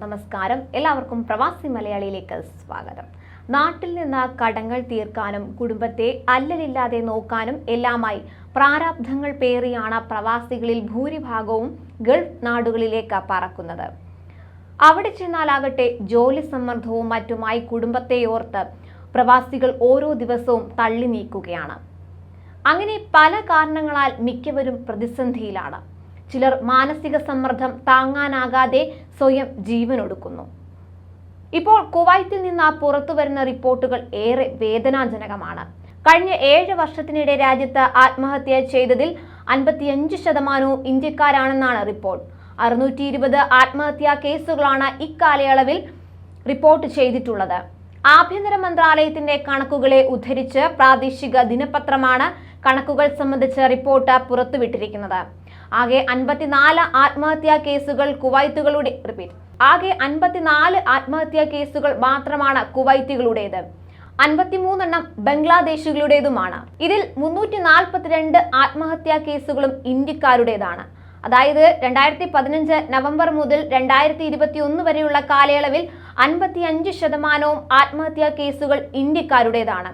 നമസ്കാരം. എല്ലാവർക്കും പ്രവാസി മലയാളിയിലേക്ക് സ്വാഗതം. നാട്ടിൽ നിന്ന് കടങ്ങൾ തീർക്കാനും കുടുംബത്തെ അല്ലലില്ലാതെ നോക്കാനും എല്ലാമായി പ്രാരാബ്ധങ്ങൾ പേറിയാണ് പ്രവാസികളിൽ ഭൂരിഭാഗവും ഗൾഫ് നാടുകളിലേക്ക് പറക്കുന്നത്. അവിടെ ചെന്നാലാകട്ടെ ജോലി സമ്മർദ്ദവും മറ്റുമായി കുടുംബത്തെ ഓർത്ത് പ്രവാസികൾ ഓരോ ദിവസവും തള്ളി നീക്കുകയാണ്. അങ്ങനെ പല കാരണങ്ങളാൽ മിക്കവരും പ്രതിസന്ധിയിലാണ്. ചിലർ മാനസിക സമ്മർദ്ദം താങ്ങാനാകാതെ സ്വയം ജീവനൊടുക്കുന്നു. ഇപ്പോൾ കുവൈത്തിൽ നിന്ന് പുറത്തു വരുന്ന റിപ്പോർട്ടുകൾ ഏറെ വേദനാജനകമാണ്. കഴിഞ്ഞ 7 വർഷത്തിനിടെ രാജ്യത്ത് ആത്മഹത്യ ചെയ്തതിൽ 55% ഇന്ത്യക്കാരാണെന്നാണ് റിപ്പോർട്ട്. 620 ആത്മഹത്യാ കേസുകളാണ് ഇക്കാലയളവിൽ റിപ്പോർട്ട് ചെയ്തിട്ടുള്ളത്. ആഭ്യന്തര മന്ത്രാലയത്തിന്റെ കണക്കുകളെ ഉദ്ധരിച്ച് പ്രാദേശിക ദിനപത്രമാണ് കണക്കുകൾ സംബന്ധിച്ച റിപ്പോർട്ട് പുറത്തുവിട്ടിരിക്കുന്നത്. ആകെ 54 ആത്മഹത്യാ കേസുകൾ ആത്മഹത്യാ കേസുകൾ മാത്രമാണ് കുവൈറ്റുകളുടേത്. 53 ബംഗ്ലാദേശികളുടേതുമാണ്. ഇതിൽ 342 ആത്മഹത്യാ കേസുകളും ഇന്ത്യക്കാരുടേതാണ്. അതായത് 2015 നവംബർ മുതൽ 2021 വരെയുള്ള കാലയളവിൽ 55% ആത്മഹത്യാ കേസുകൾ ഇന്ത്യക്കാരുടേതാണ്.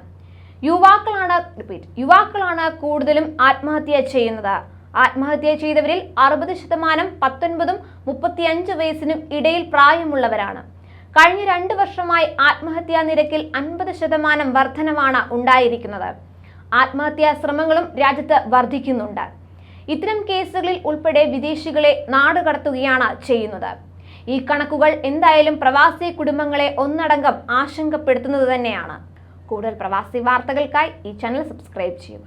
യുവാക്കളാണ് കൂടുതലും ആത്മഹത്യ ചെയ്യുന്നത്. ആത്മഹത്യ ചെയ്തവരിൽ 60% 19-35 വയസ്സിനും ഇടയിൽ പ്രായമുള്ളവരാണ്. കഴിഞ്ഞ 2 വർഷമായി ആത്മഹത്യാ നിരക്കിൽ 50% വർധനവാണ് ഉണ്ടായിരിക്കുന്നത്. ആത്മഹത്യാ ശ്രമങ്ങളും രാജ്യത്ത് വർദ്ധിക്കുന്നുണ്ട്. ഇത്തരം കേസുകളിൽ ഉൾപ്പെടെ വിദേശികളെ നാടുകടത്തുകയാണ് ചെയ്യുന്നത്. ഈ കണക്കുകൾ എന്തായാലും പ്രവാസി കുടുംബങ്ങളെ ഒന്നടങ്കം ആശങ്കപ്പെടുത്തുന്നത് തന്നെയാണ്. കൂടുതൽ പ്രവാസി വാർത്തകൾക്കായി ഈ ചാനൽ സബ്സ്ക്രൈബ് ചെയ്യുക.